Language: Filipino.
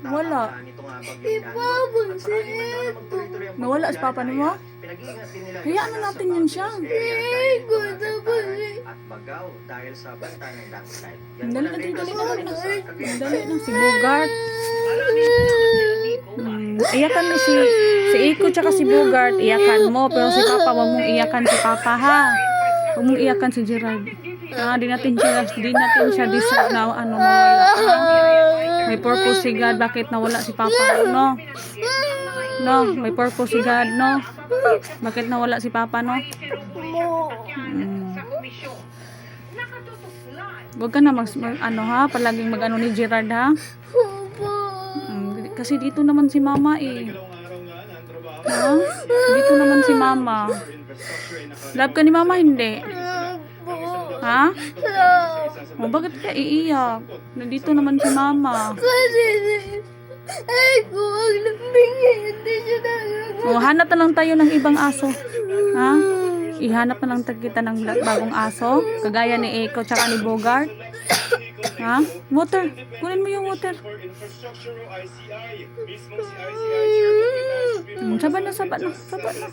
Wala. Nawala si papa ni mo? Hayaan na natin yun siya. Dali na, dali na si Bogart. Iyakan mo si Iko tsaka si Bogart. Iyakan mo. Pero si papa, wag mong iyakan si papa ha. Huwag mong iyakan si Gerald. Di natin siya deserve na mawala. May purpose si God. Bakit nawala si Papa? No? May purpose si God, no? Bakit nawala si Papa, no? Huwag ka na palaging mag-ano ni Gerald, ha? Kasi dito naman si Mama, eh. Ha? Dito naman si Mama. Love ka ni Mama, hindi? Ha? O, bakit ka iiyak? Nandito naman si Mama. Kasi ako ang nabingin. Hindi siya nagagawa. O, hanap na lang tayo ng ibang aso. Ha? Ihanap na lang kita ng bagong aso. Kagaya ni Eko tsaka ni Bogart. Ha? Water. Kunin mo yung water. Sabat na.